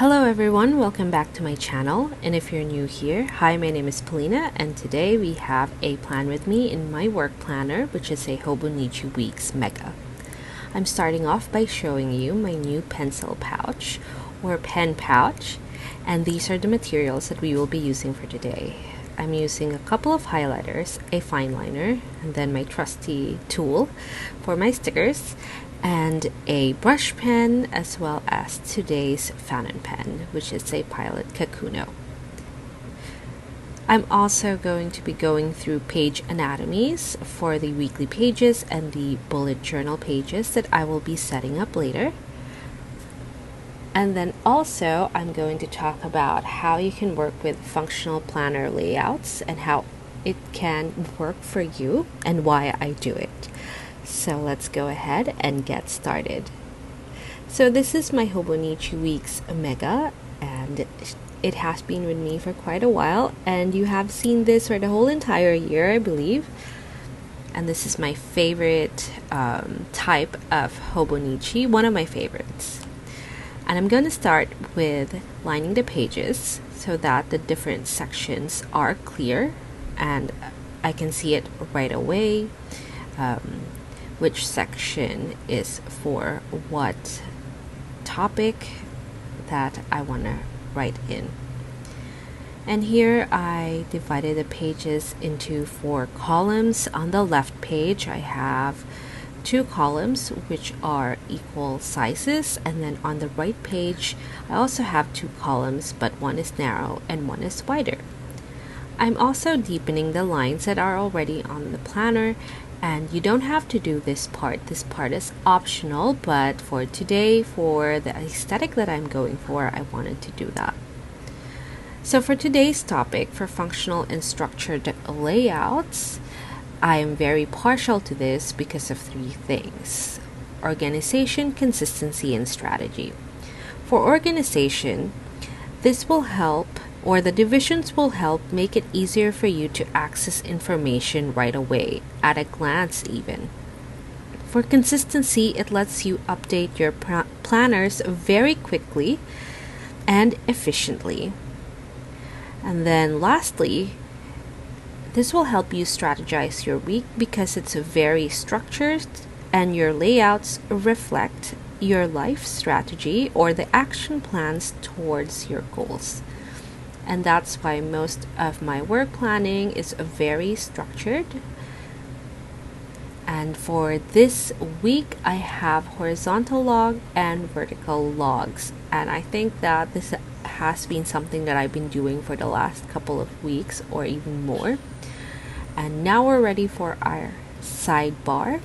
Hello everyone, welcome back to my channel, and if you're new here, hi, my name is Polina, and today we have a plan with me in my work planner, which is a Hobonichi Weeks Mega. I'm starting off by showing you my new pencil pouch or pen pouch, and these are the materials that we will be using for today. I'm using a couple of highlighters, a fine liner, and then my trusty tool for my stickers, and a brush pen, as well as today's fountain pen, which is a Pilot Kakuno. I'm also going to be going through page anatomies for the weekly pages and the bullet journal pages that I will be setting up later. And then also I'm going to talk about how you can work with functional planner layouts and how it can work for you and why I do it. So let's go ahead and get started. So this is my Hobonichi Weeks Mega, and it has been with me for quite a while, and you have seen this for the whole entire year, I believe. And this is my favorite type of Hobonichi, one of my favorites. And I'm going to start with lining the pages so that the different sections are clear and I can see it right away. Which section is for what topic that I want to write in. And here I divided the pages into 4 columns. On the left page I have 2 columns which are equal sizes, and then on the right page I also have 2 columns, but one is narrow and one is wider. I'm also deepening the lines that are already on the planner, and you don't have to do this part. This part is optional, but for today, for the aesthetic that I'm going for, I wanted to do that. So for today's topic, for functional and structured layouts, I am very partial to this because of 3 things: organization, consistency, and strategy. For organization, this will help, or the divisions will help make it easier for you to access information right away, at a glance even. For consistency, it lets you update your planners very quickly and efficiently. And then lastly, this will help you strategize your week because it's very structured and your layouts reflect your life strategy or the action plans towards your goals. And that's why most of my work planning is very structured. And for this week, I have horizontal log and vertical logs. And I think that this has been something that I've been doing for the last couple of weeks or even more. And now we're ready for our sidebar,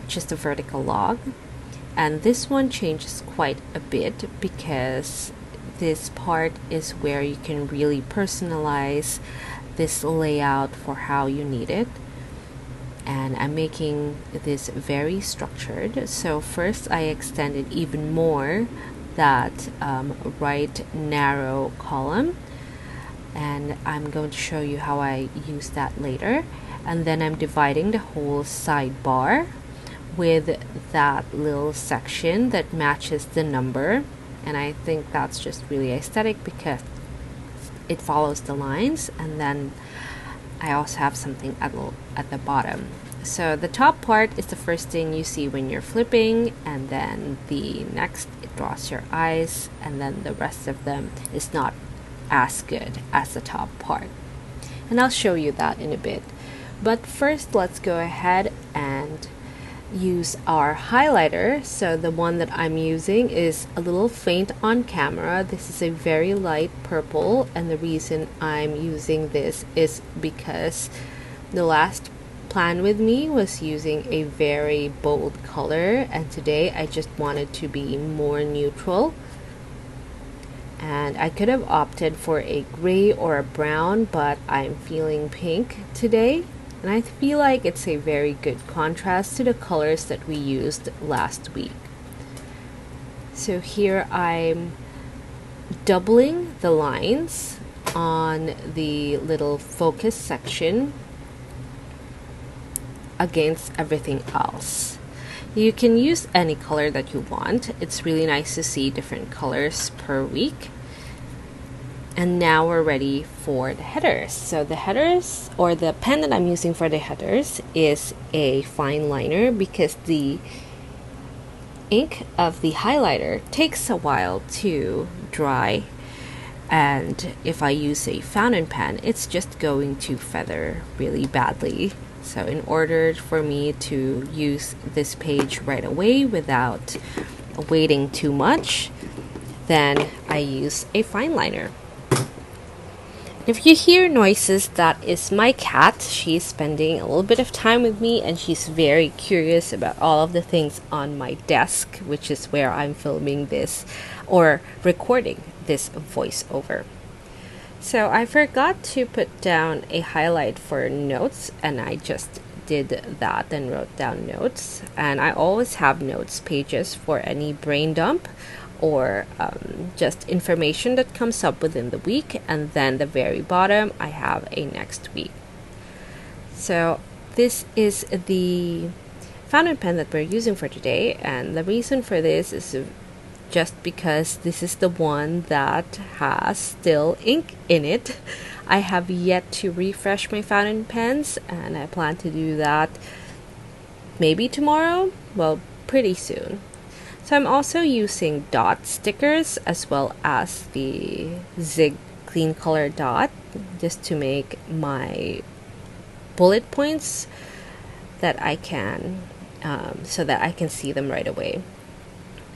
which is the vertical log. And this one changes quite a bit because this part is where you can really personalize this layout for how you need it. And I'm making this very structured. So first I extended even more that right narrow column, and I'm going to show you how I use that later. And then I'm dividing the whole sidebar with that little section that matches the number. And I think that's just really aesthetic because it follows the lines, and then I also have something at the bottom. So the top part is the first thing you see when you're flipping, and then the next it draws your eyes, and then the rest of them is not as good as the top part. And I'll show you that in a bit. But first let's go ahead and use our highlighter. So the one that I'm using is a little faint on camera. This is a very light purple, and the reason I'm using this is because the last plan with me was using a very bold color, and today I just wanted to be more neutral. And I could have opted for a gray or a brown, but I'm feeling pink today. And I feel like it's a very good contrast to the colors that we used last week. So here I'm doubling the lines on the little focus section against everything else. You can use any color that you want. It's really nice to see different colors per week. And now we're ready for the headers. So the headers, or the pen that I'm using for the headers, is a fine liner because the ink of the highlighter takes a while to dry. And if I use a fountain pen, it's just going to feather really badly. So in order for me to use this page right away without waiting too much, then I use a fine liner. If you hear noises, that is my cat. She's spending a little bit of time with me and she's very curious about all of the things on my desk, which is where I'm filming this or recording this voiceover. So I forgot to put down a highlight for notes, and I just did that and wrote down notes. And I always have notes pages for any brain dump or just information that comes up within the week, and then the very bottom I have a next week. So this is the fountain pen that we're using for today, and the reason for this is just because this is the one that has still ink in it. I have yet to refresh my fountain pens, and I plan to do that maybe tomorrow, well, pretty soon. So I'm also using dot stickers as well as the zig clean color dot just to make my bullet points that I can so that I can see them right away.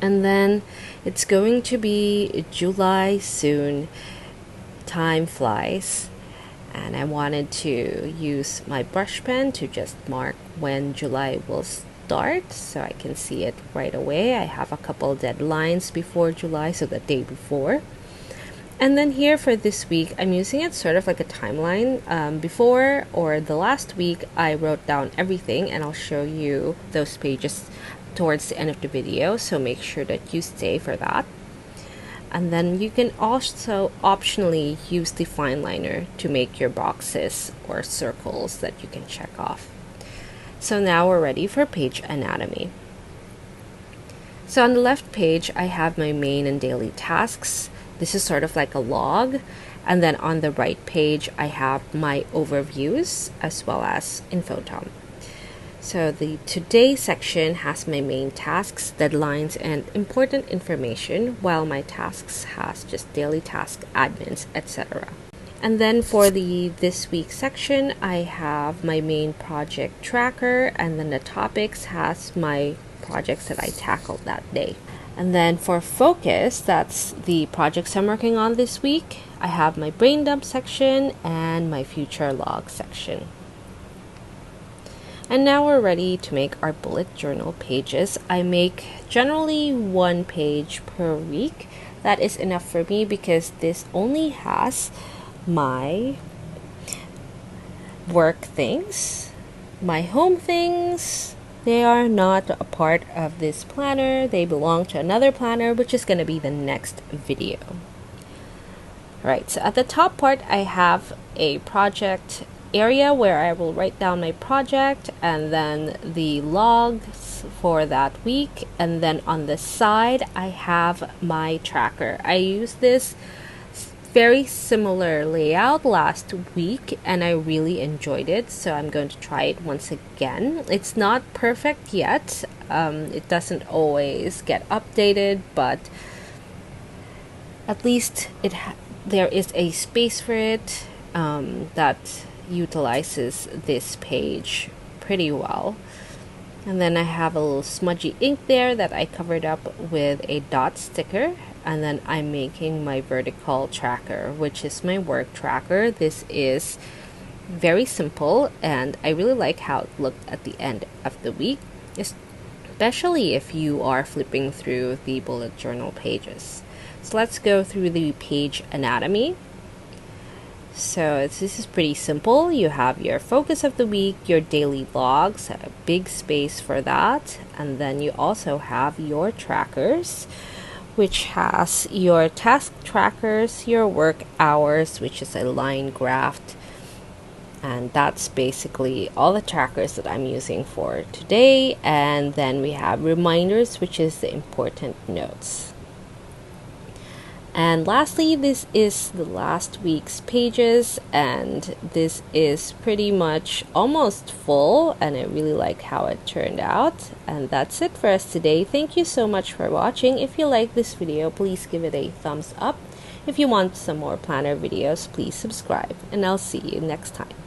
And then it's going to be July soon. Time flies, and I wanted to use my brush pen to just mark when July will start so I can see it right away. I have a couple deadlines before July, so the day before. And then here for this week, I'm using it sort of like a timeline. Before or the last week, I wrote down everything, and I'll show you those pages towards the end of the video, so make sure that you stay for that. And then you can also optionally use the fine liner to make your boxes or circles that you can check off. So now we're ready for page anatomy. So on the left page, I have my main and daily tasks. This is sort of like a log. And then on the right page, I have my overviews as well as info-dump. So the today section has my main tasks, deadlines, and important information, while my tasks has just daily task, admins, etc. And then for the this week section, I have my main project tracker, and then the topics has my projects that I tackled that day. And then for focus, that's the projects I'm working on this week. I have my brain dump section and my future log section. And now we're ready to make our bullet journal pages. I make generally 1 page per week. That is enough for me because this only has my work things, my home things. They are not a part of this planner. They belong to another planner, which is going to be the next video. Right, so at the top part, I have a project area where I will write down my project and then the logs for that week, and then on the side I have my tracker. I used this very similar layout last week and I really enjoyed it, so I'm going to try it once again. It's not perfect yet. It doesn't always get updated, but at least there is a space for it that utilizes this page pretty well. And then I have a little smudgy ink there that I covered up with a dot sticker, and then I'm making my vertical tracker, which is my work tracker. This is very simple and I really like how it looked at the end of the week, especially if you are flipping through the bullet journal pages. So let's go through the page anatomy. So this is pretty simple. You have your focus of the week, your daily logs, a big space for that, and then you also have your trackers, which has your task trackers, your work hours, which is a line graph, And that's basically all the trackers that I'm using for today. And then we have reminders, which is the important notes. And lastly, this is the last week's pages, and this is pretty much almost full, and I really like how it turned out. And that's it for us today. Thank you so much for watching. If you like this video, please give it a thumbs up. If you want some more planner videos, please subscribe, and I'll see you next time.